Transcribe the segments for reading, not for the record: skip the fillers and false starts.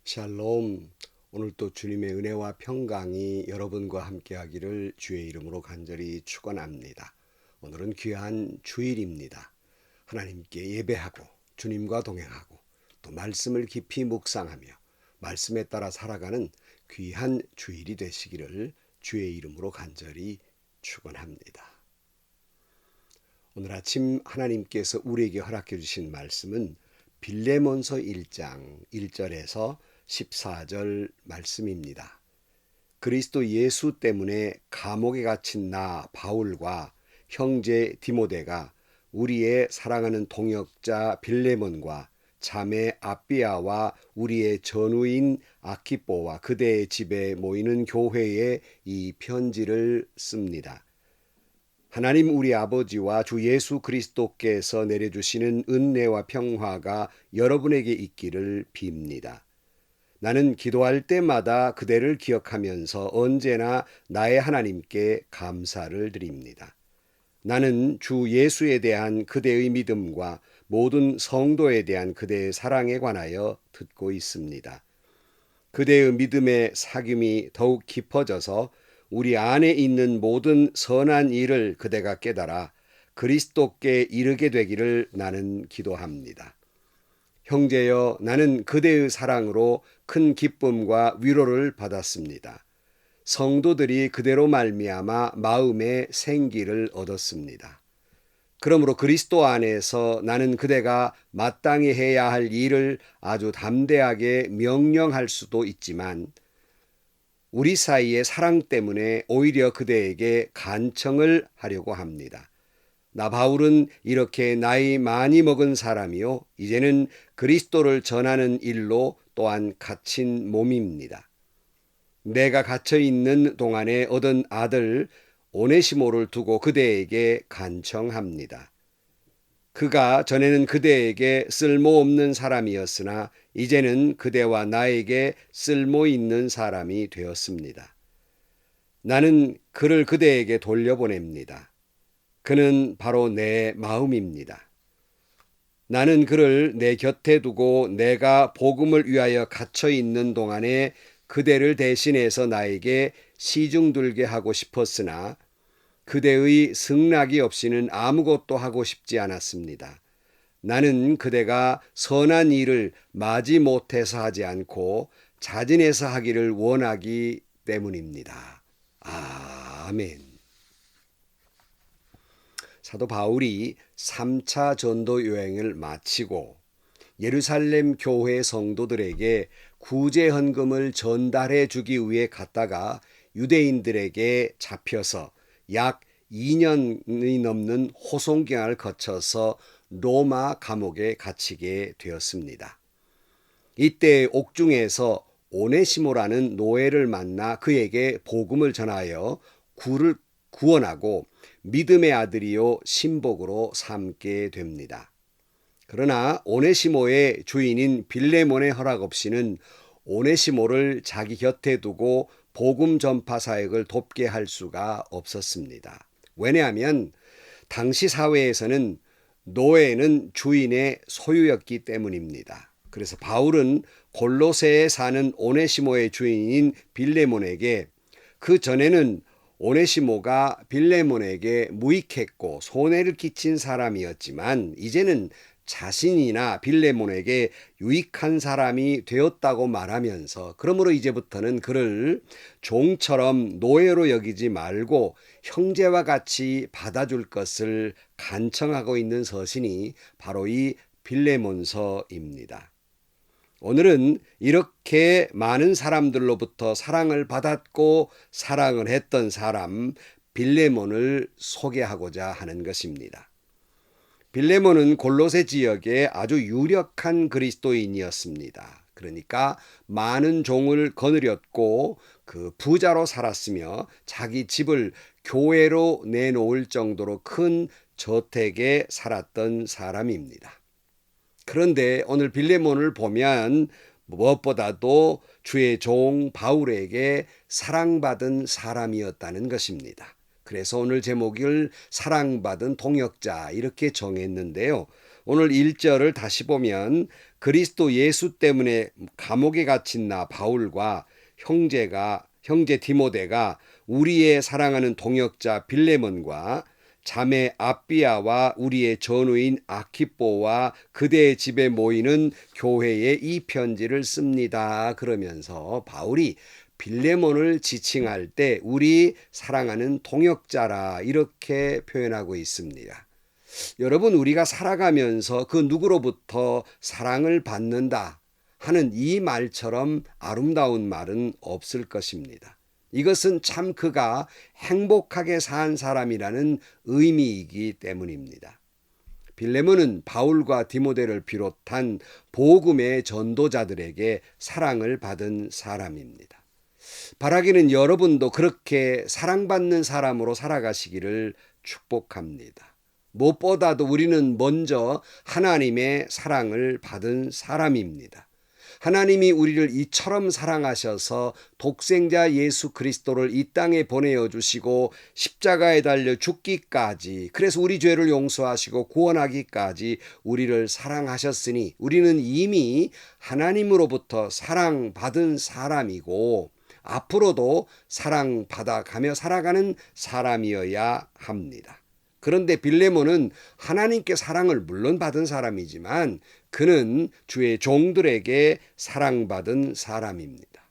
샬롬. 오늘 또 주님의 은혜와 평강이 여러분과 함께하기를 주의 이름으로 간절히 축원합니다. 오늘은 귀한 주일입니다. 하나님께 예배하고 주님과 동행하고 또 말씀을 깊이 묵상하며 말씀에 따라 살아가는 귀한 주일이 되시기를 주의 이름으로 간절히 축원합니다. 오늘 아침 하나님께서 우리에게 허락해 주신 말씀은 빌레몬서 1장 1절에서 14절 말씀입니다. 그리스도 예수 때문에 감옥에 갇힌 나 바울과 형제 디모데가 우리의 사랑하는 동역자 빌레몬과 자매 아비아와 우리의 전우인 아키뽀와 그대의 집에 모이는 교회에 이 편지를 씁니다. 하나님 우리 아버지와 주 예수 그리스도께서 내려주시는 은혜와 평화가 여러분에게 있기를 빕니다. 나는 기도할 때마다 그대를 기억하면서 언제나 나의 하나님께 감사를 드립니다. 나는 주 예수에 대한 그대의 믿음과 모든 성도에 대한 그대의 사랑에 관하여 듣고 있습니다. 그대의 믿음의 사귐이 더욱 깊어져서 우리 안에 있는 모든 선한 일을 그대가 깨달아 그리스도께 이르게 되기를 나는 기도합니다. 형제여, 나는 그대의 사랑으로 큰 기쁨과 위로를 받았습니다. 성도들이 그대로 말미암아 마음의 생기를 얻었습니다. 그러므로 그리스도 안에서 나는 그대가 마땅히 해야 할 일을 아주 담대하게 명령할 수도 있지만 우리 사이의 사랑 때문에 오히려 그대에게 간청을 하려고 합니다. 나 바울은 이렇게 나이 많이 먹은 사람이요 이제는 그리스도를 전하는 일로 또한 갇힌 몸입니다. 내가 갇혀 있는 동안에 얻은 아들 오네시모를 두고 그대에게 간청합니다. 그가 전에는 그대에게 쓸모없는 사람이었으나 이제는 그대와 나에게 쓸모있는 사람이 되었습니다. 나는 그를 그대에게 돌려보냅니다. 그는 바로 내 마음입니다. 나는 그를 내 곁에 두고 내가 복음을 위하여 갇혀 있는 동안에 그대를 대신해서 나에게 시중들게 하고 싶었으나 그대의 승낙이 없이는 아무것도 하고 싶지 않았습니다. 나는 그대가 선한 일을 마지못해서 하지 않고 자진해서 하기를 원하기 때문입니다. 아멘. 사도 바울이 3차 전도 여행을 마치고 예루살렘 교회 성도들에게 구제 헌금을 전달해 주기 위해 갔다가 유대인들에게 잡혀서 약 2년이 넘는 호송경을 거쳐서 로마 감옥에 갇히게 되었습니다. 이때 옥중에서 오네시모라는 노예를 만나 그에게 복음을 전하여 구를 구원하고 믿음의 아들이요 신복으로 삼게 됩니다. 그러나 오네시모의 주인인 빌레몬의 허락 없이는 오네시모를 자기 곁에 두고 복음 전파 사역을 돕게 할 수가 없었습니다. 왜냐하면 당시 사회에서는 노예는 주인의 소유였기 때문입니다. 그래서 바울은 골로새에 사는 오네시모의 주인인 빌레몬에게 그 전에는 오네시모가 빌레몬에게 무익했고 손해를 끼친 사람이었지만 이제는 자신이나 빌레몬에게 유익한 사람이 되었다고 말하면서 그러므로 이제부터는 그를 종처럼 노예로 여기지 말고 형제와 같이 받아줄 것을 간청하고 있는 서신이 바로 이 빌레몬서입니다. 오늘은 이렇게 많은 사람들로부터 사랑을 받았고 사랑을 했던 사람 빌레몬을 소개하고자 하는 것입니다. 빌레몬은 골로새 지역의 아주 유력한 그리스도인이었습니다. 그러니까 많은 종을 거느렸고 그 부자로 살았으며 자기 집을 교회로 내놓을 정도로 큰 저택에 살았던 사람입니다. 그런데 오늘 빌레몬을 보면 무엇보다도 주의 종 바울에게 사랑받은 사람이었다는 것입니다. 그래서 오늘 제목을 사랑받은 동역자 이렇게 정했는데요. 오늘 1절을 다시 보면 그리스도 예수 때문에 감옥에 갇힌 나 바울과 형제 디모데가 우리의 사랑하는 동역자 빌레몬과 자매 아비아와 우리의 전우인 아키뽀와 그대의 집에 모이는 교회에 이 편지를 씁니다. 그러면서 바울이 빌레몬을 지칭할 때 우리 사랑하는 동역자라 이렇게 표현하고 있습니다. 여러분, 우리가 살아가면서 그 누구로부터 사랑을 받는다 하는 이 말처럼 아름다운 말은 없을 것입니다. 이것은 참 그가 행복하게 산 사람이라는 의미이기 때문입니다. 빌레몬은 바울과 디모데를 비롯한 복음의 전도자들에게 사랑을 받은 사람입니다. 바라기는 여러분도 그렇게 사랑받는 사람으로 살아가시기를 축복합니다. 무엇보다도 우리는 먼저 하나님의 사랑을 받은 사람입니다. 하나님이 우리를 이처럼 사랑하셔서 독생자 예수 그리스도를 이 땅에 보내어 주시고 십자가에 달려 죽기까지, 그래서 우리 죄를 용서하시고 구원하기까지 우리를 사랑하셨으니 우리는 이미 하나님으로부터 사랑받은 사람이고 앞으로도 사랑받아 가며 살아가는 사람이어야 합니다. 그런데 빌레몬은 하나님께 사랑을 물론 받은 사람이지만 그는 주의 종들에게 사랑받은 사람입니다.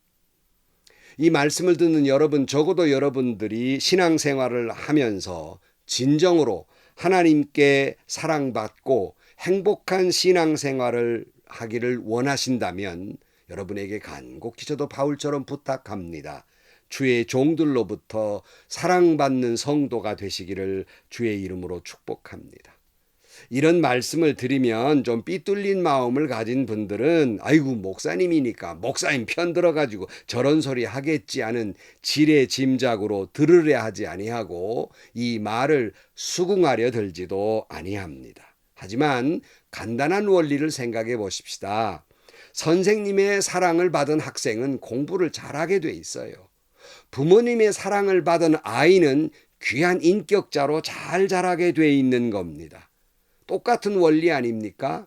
이 말씀을 듣는 여러분, 적어도 여러분들이 신앙생활을 하면서 진정으로 하나님께 사랑받고 행복한 신앙생활을 하기를 원하신다면 여러분에게 간곡히 저도 바울처럼 부탁합니다. 주의 종들로부터 사랑받는 성도가 되시기를 주의 이름으로 축복합니다. 이런 말씀을 드리면 좀 삐뚤린 마음을 가진 분들은 아이고 목사님이니까 목사님 편 들어가지고 저런 소리 하겠지 하는 지레 짐작으로 들으려 하지 아니하고 이 말을 수긍하려 들지도 아니합니다. 하지만 간단한 원리를 생각해 보십시다. 선생님의 사랑을 받은 학생은 공부를 잘하게 돼 있어요. 부모님의 사랑을 받은 아이는 귀한 인격자로 잘 자라게 돼 있는 겁니다. 똑같은 원리 아닙니까?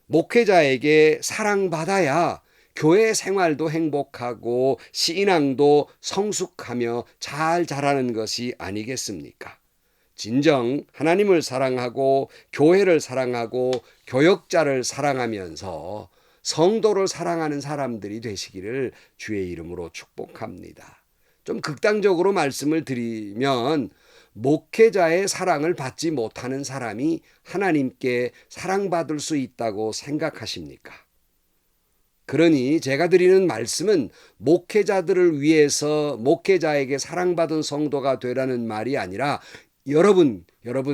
목회자에게 사랑받아야 교회 생활도 행복하고 신앙도 성숙하며 잘 자라는 것이 아니겠습니까? 진정 하나님을 사랑하고 교회를 사랑하고 교역자를 사랑하면서 성도를 사랑하는 사람들이 되시기를 주의 이름으로 축복합니다. 좀 극단적으로 말씀을 드리면 목회자의 사랑을 받지 못하는 사람이 하나님께 사랑받을 수 있다고 생각하십니까? 그러니 제가 드리는 말씀은 목회자들을 위해서 목회자에게 사랑받은 성도가 되라는 말이 아니라 여러분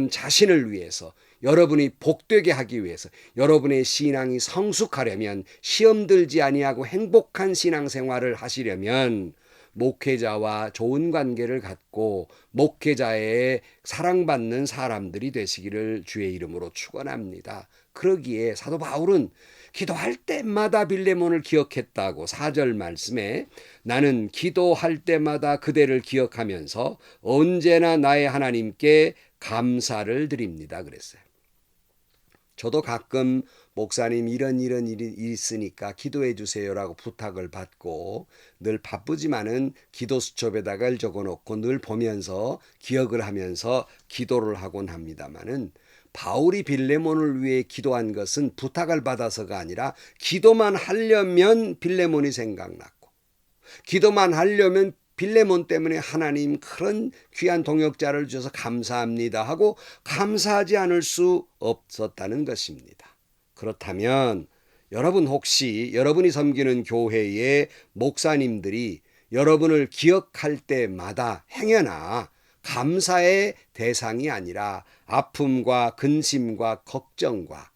자신을 위해서, 여러분이 복되게 하기 위해서, 여러분의 신앙이 성숙하려면, 시험 들지 아니하고 행복한 신앙생활을 하시려면 목회자와 좋은 관계를 갖고 목회자의 사랑받는 사람들이 되시기를 주의 이름으로 축원합니다. 그러기에 사도 바울은 기도할 때마다 빌레몬을 기억했다고 4절 말씀에 나는 기도할 때마다 그대를 기억하면서 언제나 나의 하나님께 감사를 드립니다 그랬어요. 저도 가끔 목사님 이런 일이 있으니까 기도해 주세요라고 부탁을 받고 늘 바쁘지만은 기도 수첩에다가 적어놓고 늘 보면서 기억을 하면서 기도를 하곤 합니다만은 바울이 빌레몬을 위해 기도한 것은 부탁을 받아서가 아니라 기도만 하려면 빌레몬이 생각났고 기도만 하려면 빌레몬 때문에 하나님 그런 귀한 동역자를 주셔서 감사합니다 하고 감사하지 않을 수 없었다는 것입니다. 그렇다면 여러분 혹시 여러분이 섬기는 교회의 목사님들이 여러분을 기억할 때마다 행여나 감사의 대상이 아니라 아픔과 근심과 걱정과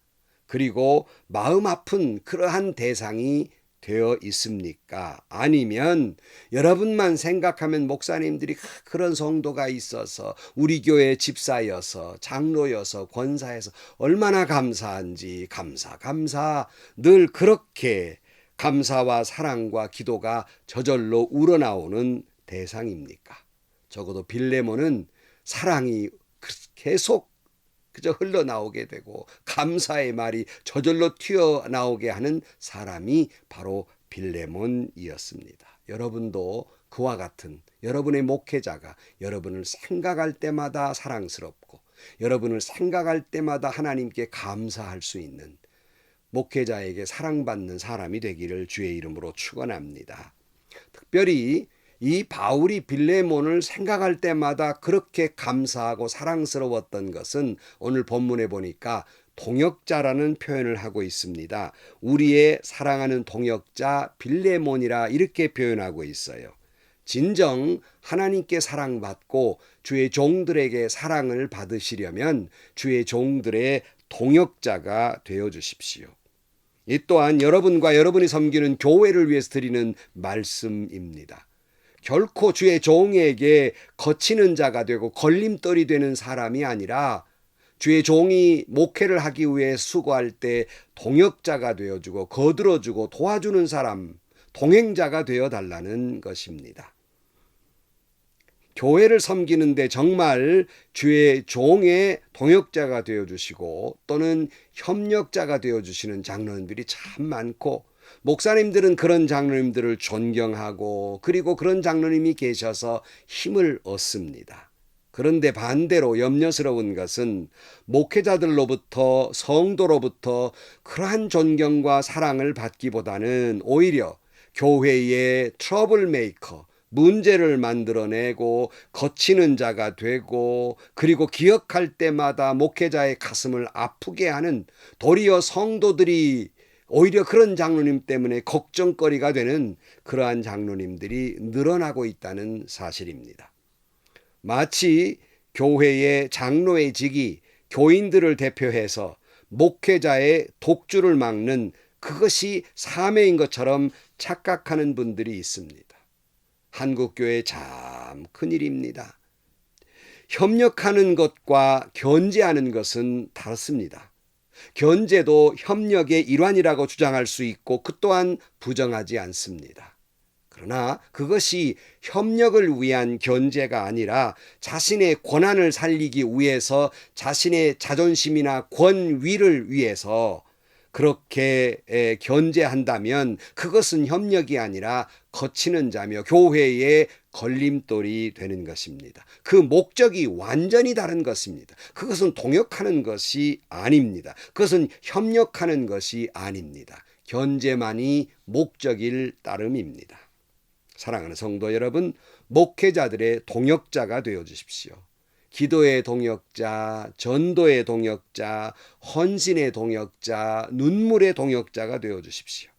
그리고 마음 아픈 그러한 대상이 되어 있습니까? 아니면 여러분만 생각하면 목사님들이 그런 성도가 있어서 우리 교회 집사여서 장로여서 권사여서 얼마나 감사한지 감사 늘 그렇게 감사와 사랑과 기도가 저절로 우러나오는 대상입니까? 적어도 빌레몬은 사랑이 계속 그저 흘러나오게 되고 감사의 말이 저절로 튀어나오게 하는 사람이 바로 빌레몬이었습니다. 여러분도 그와 같은 여러분의 목회자가 여러분을 생각할 때마다 사랑스럽고 여러분을 생각할 때마다 하나님께 감사할 수 있는 목회자에게 사랑받는 사람이 되기를 주의 이름으로 축원합니다. 특별히 이 바울이 빌레몬을 생각할 때마다 그렇게 감사하고 사랑스러웠던 것은 오늘 본문에 보니까 동역자라는 표현을 하고 있습니다. 우리의 사랑하는 동역자 빌레몬이라 이렇게 표현하고 있어요. 진정 하나님께 사랑받고 주의 종들에게 사랑을 받으시려면 주의 종들의 동역자가 되어 주십시오. 이 또한 여러분과 여러분이 섬기는 교회를 위해서 드리는 말씀입니다. 결코 주의 종에게 거치는 자가 되고 걸림돌이 되는 사람이 아니라 주의 종이 목회를 하기 위해 수고할 때 동역자가 되어주고 거들어주고 도와주는 사람, 동행자가 되어달라는 것입니다. 교회를 섬기는데 정말 주의 종의 동역자가 되어주시고 또는 협력자가 되어주시는 장로님들이 참 많고 목사님들은 그런 장로님들을 존경하고 그리고 그런 장로님이 계셔서 힘을 얻습니다. 그런데 반대로 염려스러운 것은 목회자들로부터 성도로부터 그러한 존경과 사랑을 받기보다는 오히려 교회의 트러블 메이커, 문제를 만들어내고 거치는 자가 되고 그리고 기억할 때마다 목회자의 가슴을 아프게 하는 도리어 성도들이 오히려 그런 장로님 때문에 걱정거리가 되는 그러한 장로님들이 늘어나고 있다는 사실입니다. 마치 교회의 장로의 직이 교인들을 대표해서 목회자의 독주를 막는 그것이 사명인 것처럼 착각하는 분들이 있습니다. 한국교회 참 큰일입니다. 협력하는 것과 견제하는 것은 다릅니다. 견제도 협력의 일환이라고 주장할 수 있고 그 또한 부정하지 않습니다. 그러나 그것이 협력을 위한 견제가 아니라 자신의 권한을 살리기 위해서 자신의 자존심이나 권위를 위해서 그렇게 견제한다면 그것은 협력이 아니라 거치는 자며 교회의 걸림돌이 되는 것입니다. 그 목적이 완전히 다른 것입니다. 그것은 동역하는 것이 아닙니다. 그것은 협력하는 것이 아닙니다. 견제만이 목적일 따름입니다. 사랑하는 성도 여러분, 목회자들의 동역자가 되어 주십시오. 기도의 동역자, 전도의 동역자, 헌신의 동역자, 눈물의 동역자가 되어 주십시오.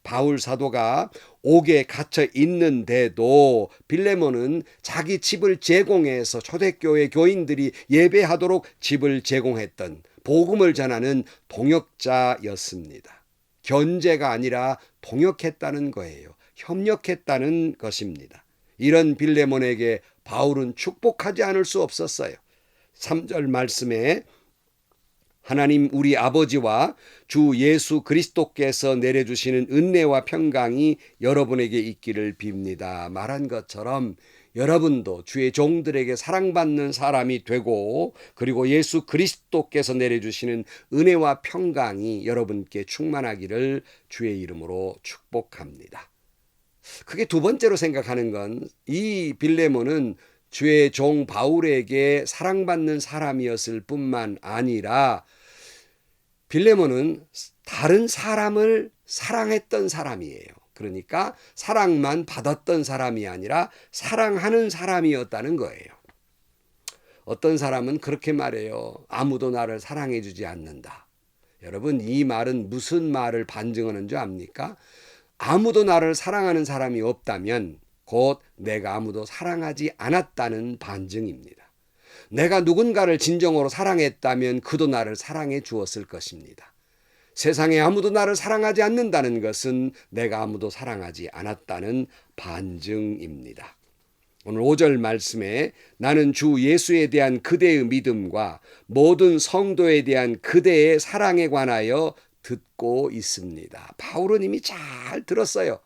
바울 사도가 옥에 갇혀 있는데도 빌레몬은 자기 집을 제공해서 초대교회 교인들이 예배하도록 집을 제공했던 복음을 전하는 동역자였습니다. 견제가 아니라 동역했다는 거예요. 협력했다는 것입니다. 이런 빌레몬에게 바울은 축복하지 않을 수 없었어요. 3절 말씀에 하나님 우리 아버지와 주 예수 그리스도께서 내려주시는 은혜와 평강이 여러분에게 있기를 빕니다. 말한 것처럼 여러분도 주의 종들에게 사랑받는 사람이 되고 그리고 예수 그리스도께서 내려주시는 은혜와 평강이 여러분께 충만하기를 주의 이름으로 축복합니다. 그게 두 번째로 생각하는 건 이 빌레몬은 주의 종 바울에게 사랑받는 사람이었을 뿐만 아니라 빌레몬은 다른 사람을 사랑했던 사람이에요. 그러니까 사랑만 받았던 사람이 아니라 사랑하는 사람이었다는 거예요. 어떤 사람은 그렇게 말해요. 아무도 나를 사랑해 주지 않는다. 여러분, 이 말은 무슨 말을 반증하는 줄 압니까? 아무도 나를 사랑하는 사람이 없다면 곧 내가 아무도 사랑하지 않았다는 반증입니다. 내가 누군가를 진정으로 사랑했다면 그도 나를 사랑해 주었을 것입니다. 세상에 아무도 나를 사랑하지 않는다는 것은 내가 아무도 사랑하지 않았다는 반증입니다. 오늘 5절 말씀에 나는 주 예수에 대한 그대의 믿음과 모든 성도에 대한 그대의 사랑에 관하여 듣고 있습니다. 바울은 이미 잘 들었어요.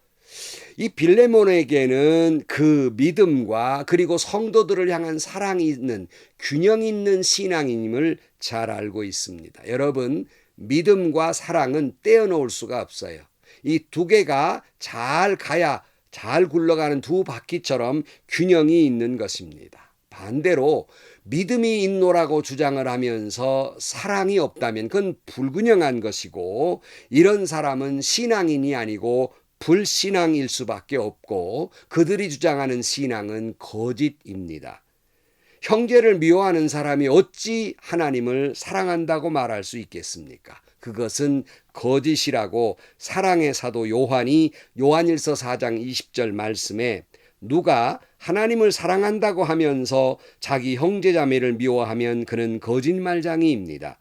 이 빌레몬에게는 그 믿음과 그리고 성도들을 향한 사랑이 있는 균형 있는 신앙임을 잘 알고 있습니다. 여러분, 믿음과 사랑은 떼어놓을 수가 없어요. 이 두 개가 잘 가야 잘 굴러가는 두 바퀴처럼 균형이 있는 것입니다. 반대로 믿음이 있노라고 주장을 하면서 사랑이 없다면 그건 불균형한 것이고, 이런 사람은 신앙인이 아니고 불신앙일 수밖에 없고, 그들이 주장하는 신앙은 거짓입니다. 형제를 미워하는 사람이 어찌 하나님을 사랑한다고 말할 수 있겠습니까? 그것은 거짓이라고 사랑의 사도 요한이 요한일서 4장 20절 말씀에 누가 하나님을 사랑한다고 하면서 자기 형제자매를 미워하면 그는 거짓말쟁이입니다.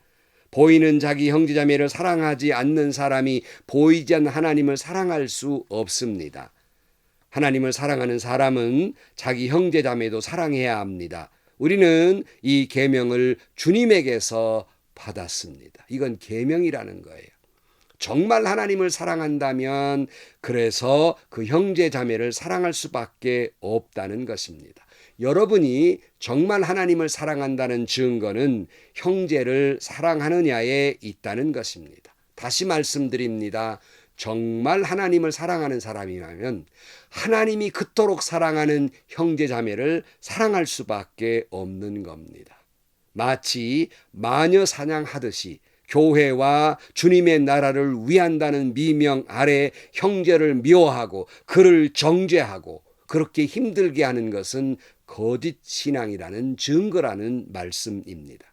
보이는 자기 형제자매를 사랑하지 않는 사람이 보이지 않는 하나님을 사랑할 수 없습니다. 하나님을 사랑하는 사람은 자기 형제자매도 사랑해야 합니다. 우리는 이 계명을 주님에게서 받았습니다. 이건 계명이라는 거예요. 정말 하나님을 사랑한다면 그래서 그 형제 자매를 사랑할 수밖에 없다는 것입니다. 여러분이 정말 하나님을 사랑한다는 증거는 형제를 사랑하느냐에 있다는 것입니다. 다시 말씀드립니다. 정말 하나님을 사랑하는 사람이라면 하나님이 그토록 사랑하는 형제 자매를 사랑할 수밖에 없는 겁니다. 마치 마녀 사냥하듯이 교회와 주님의 나라를 위한다는 미명 아래 형제를 미워하고 그를 정죄하고 그렇게 힘들게 하는 것은 거짓 신앙이라는 증거라는 말씀입니다.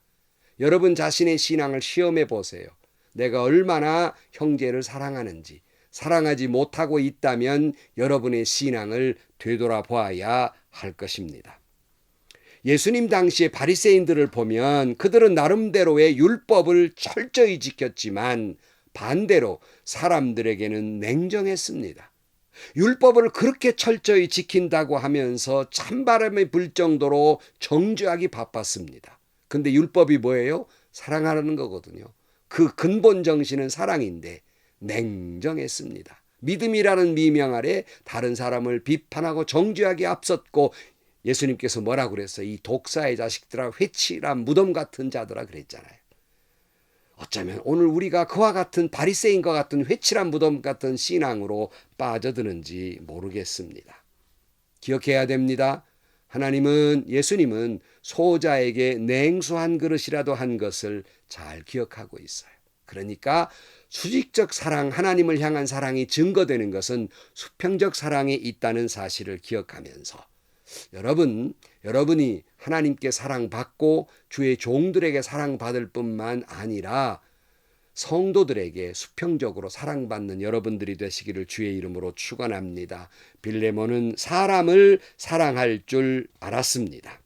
여러분 자신의 신앙을 시험해 보세요. 내가 얼마나 형제를 사랑하는지, 사랑하지 못하고 있다면 여러분의 신앙을 되돌아봐야 할 것입니다. 예수님 당시의 바리새인들을 보면 그들은 나름대로의 율법을 철저히 지켰지만 반대로 사람들에게는 냉정했습니다. 율법을 그렇게 철저히 지킨다고 하면서 찬바람이 불 정도로 정죄하기 바빴습니다. 근데 율법이 뭐예요? 사랑하라는 거거든요. 그 근본 정신은 사랑인데 냉정했습니다. 믿음이라는 미명 아래 다른 사람을 비판하고 정죄하기 앞섰고, 예수님께서 뭐라고 그랬어요? 이 독사의 자식들아, 회칠한 무덤 같은 자들아 그랬잖아요. 어쩌면 오늘 우리가 그와 같은 바리새인과 같은 회칠한 무덤 같은 신앙으로 빠져드는지 모르겠습니다. 기억해야 됩니다. 하나님은, 예수님은 소자에게 냉수한 그릇이라도 한 것을 잘 기억하고 있어요. 그러니까 수직적 사랑, 하나님을 향한 사랑이 증거되는 것은 수평적 사랑에 있다는 사실을 기억하면서 여러분이 하나님께 사랑받고 주의 종들에게 사랑받을 뿐만 아니라 성도들에게 수평적으로 사랑받는 여러분들이 되시기를 주의 이름으로 축원합니다. 빌레몬은 사람을 사랑할 줄 알았습니다.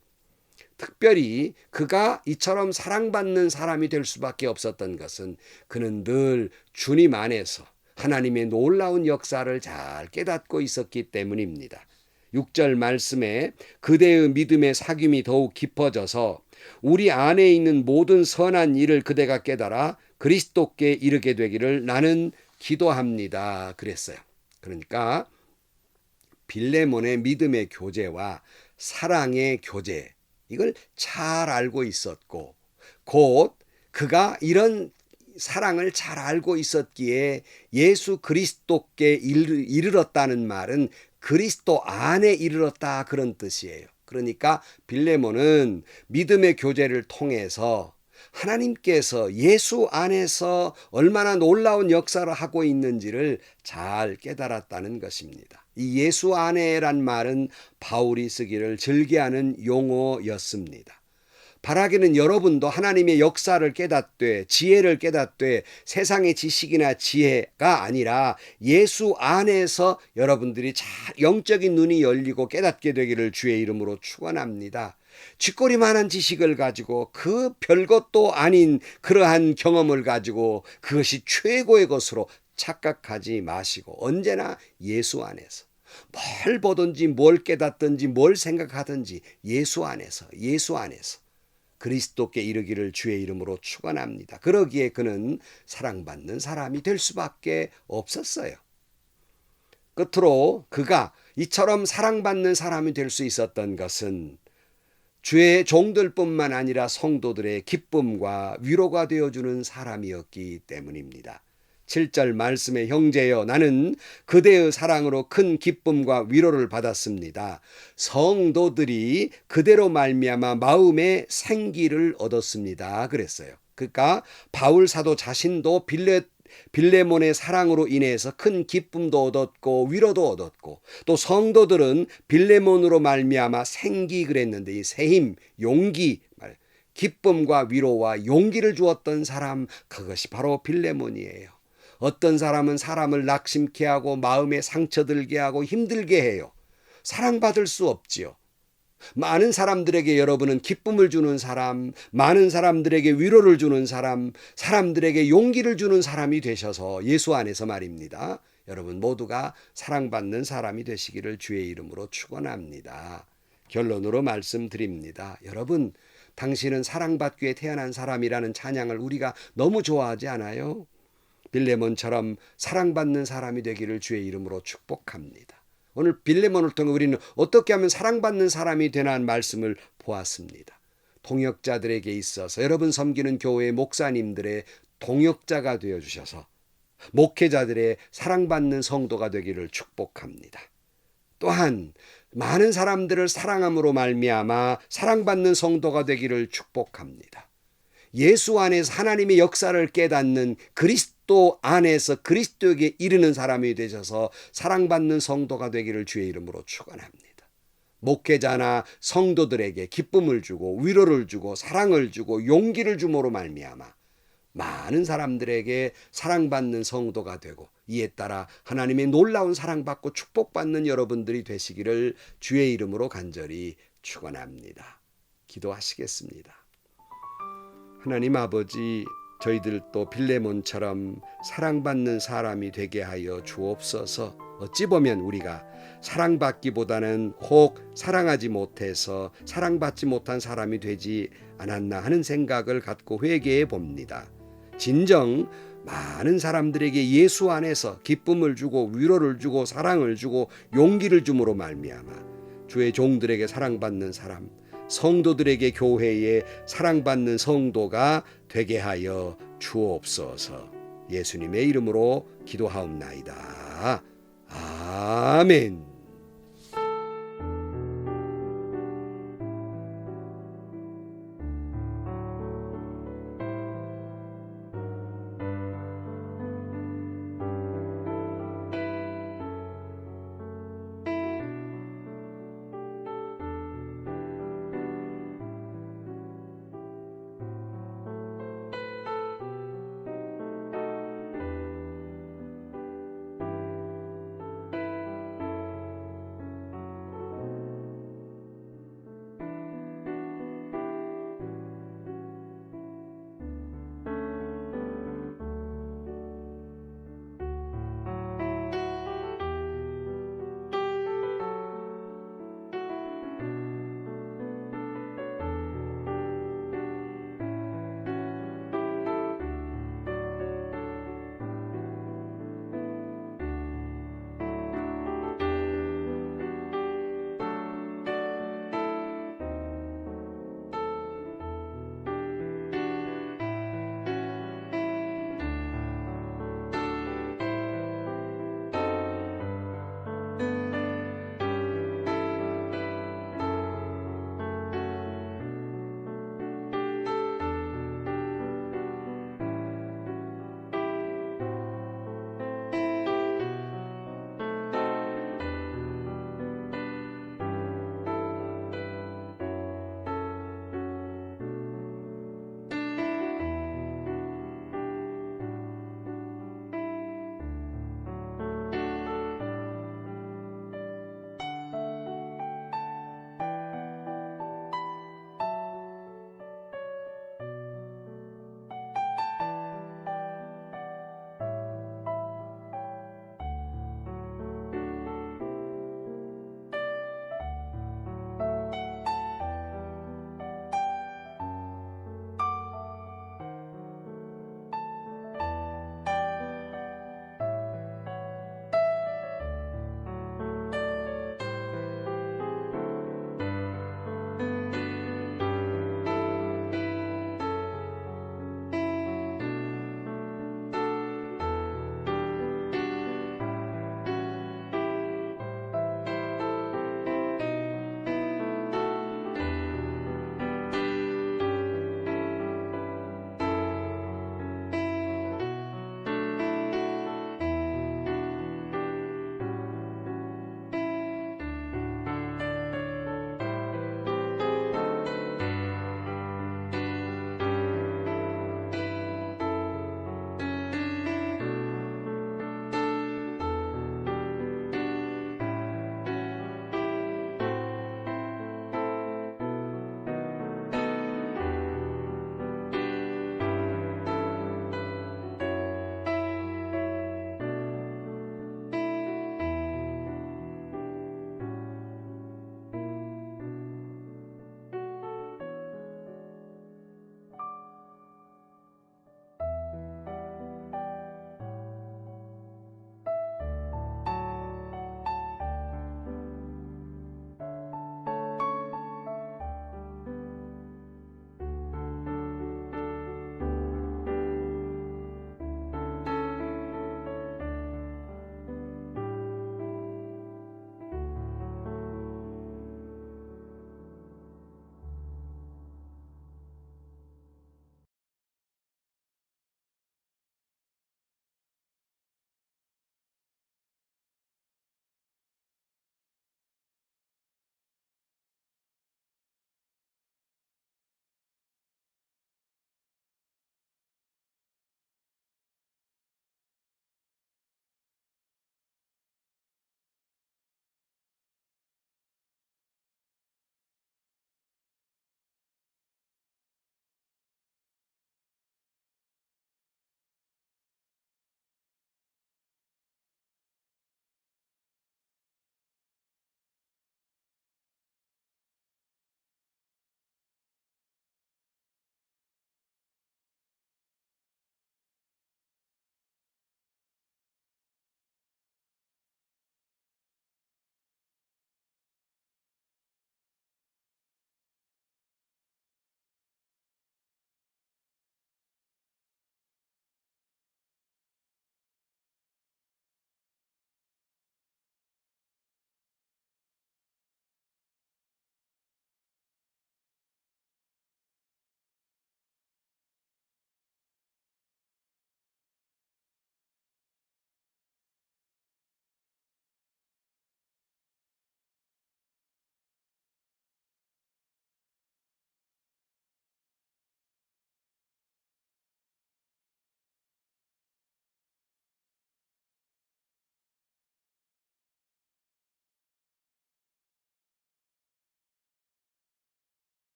특별히 그가 이처럼 사랑받는 사람이 될 수밖에 없었던 것은 그는 늘 주님 안에서 하나님의 놀라운 역사를 잘 깨닫고 있었기 때문입니다. 6절 말씀에 그대의 믿음의 사귐이 더욱 깊어져서 우리 안에 있는 모든 선한 일을 그대가 깨달아 그리스도께 이르게 되기를 나는 기도합니다. 그랬어요. 그러니까 빌레몬의 믿음의 교제와 사랑의 교제, 이걸 잘 알고 있었고, 곧 그가 이런 사랑을 잘 알고 있었기에 예수 그리스도께 이르렀다는 말은 그리스도 안에 이르렀다, 그런 뜻이에요. 그러니까 빌레몬은 믿음의 교제를 통해서 하나님께서 예수 안에서 얼마나 놀라운 역사를 하고 있는지를 잘 깨달았다는 것입니다. 이 예수 안에란 말은 바울이 쓰기를 즐겨하는 용어였습니다. 바라기는 여러분도 하나님의 역사를 깨닫되 지혜를 깨닫되 세상의 지식이나 지혜가 아니라 예수 안에서 여러분들이 잘 영적인 눈이 열리고 깨닫게 되기를 주의 이름으로 축원합니다. 쥐꼬리만한 지식을 가지고 그 별것도 아닌 그러한 경험을 가지고 그것이 최고의 것으로 착각하지 마시고 언제나 예수 안에서 뭘 보든지 뭘 깨닫든지 뭘 생각하든지 예수 안에서 그리스도께 이르기를 주의 이름으로 축원합니다. 그러기에 그는 사랑받는 사람이 될 수밖에 없었어요. 끝으로 그가 이처럼 사랑받는 사람이 될 수 있었던 것은 주의 종들뿐만 아니라 성도들의 기쁨과 위로가 되어주는 사람이었기 때문입니다. 7절 말씀에 형제여 나는 그대의 사랑으로 큰 기쁨과 위로를 받았습니다. 성도들이 그대로 말미암아 마음의 생기를 얻었습니다. 그랬어요. 그러니까 바울 사도 자신도 빌레몬의 사랑으로 인해서 큰 기쁨도 얻었고 위로도 얻었고 또 성도들은 빌레몬으로 말미암아 생기 그랬는데 이 새힘, 용기, 기쁨과 위로와 용기를 주었던 사람 그것이 바로 빌레몬이에요. 어떤 사람은 사람을 낙심케 하고 마음에 상처들게 하고 힘들게 해요. 사랑받을 수 없지요. 많은 사람들에게 여러분은 기쁨을 주는 사람, 많은 사람들에게 위로를 주는 사람, 사람들에게 용기를 주는 사람이 되셔서 예수 안에서 말입니다. 여러분 모두가 사랑받는 사람이 되시기를 주의 이름으로 축원합니다. 결론으로 말씀드립니다. 여러분, 당신은 사랑받기에 태어난 사람이라는 찬양을 우리가 너무 좋아하지 않아요? 빌레몬처럼 사랑받는 사람이 되기를 주의 이름으로 축복합니다. 오늘 빌레몬을 통해 우리는 어떻게 하면 사랑받는 사람이 되는 말씀을 보았습니다. 동역자들에게 있어서 여러분 섬기는 교회의 목사님들의 동역자가 되어주셔서 목회자들의 사랑받는 성도가 되기를 축복합니다. 또한 많은 사람들을 사랑함으로 말미암아 사랑받는 성도가 되기를 축복합니다. 예수 안에서 하나님의 역사를 깨닫는 그리스도 안에서 그리스도에게 이르는 사람이 되셔서 사랑받는 성도가 되기를 주의 이름으로 축원합니다. 목회자나 성도들에게 기쁨을 주고 위로를 주고 사랑을 주고 용기를 주므로 말미암아 많은 사람들에게 사랑받는 성도가 되고 이에 따라 하나님의 놀라운 사랑받고 축복받는 여러분들이 되시기를 주의 이름으로 간절히 축원합니다. 기도하시겠습니다. 하나님 아버지, 저희들도 빌레몬처럼 사랑받는 사람이 되게 하여 주옵소서. 어찌 보면 우리가 사랑받기보다는 혹 사랑하지 못해서 사랑받지 못한 사람이 되지 않았나 하는 생각을 갖고 회개해 봅니다. 진정 많은 사람들에게 예수 안에서 기쁨을 주고 위로를 주고 사랑을 주고 용기를 줌으로 말미암아 주의 종들에게 사랑받는 사람, 성도들에게 교회에 사랑받는 성도가 되게 하여 주옵소서. 예수님의 이름으로 기도하옵나이다. 아멘.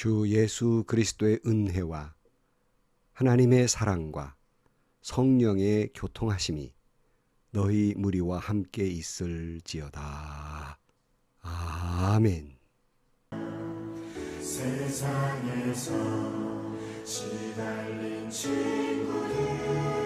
주 예수 그리스도의 은혜와 하나님의 사랑과 성령의 교통하심이 너희 무리와 함께 있을지어다. 아멘. 세상에서 시달린 친구들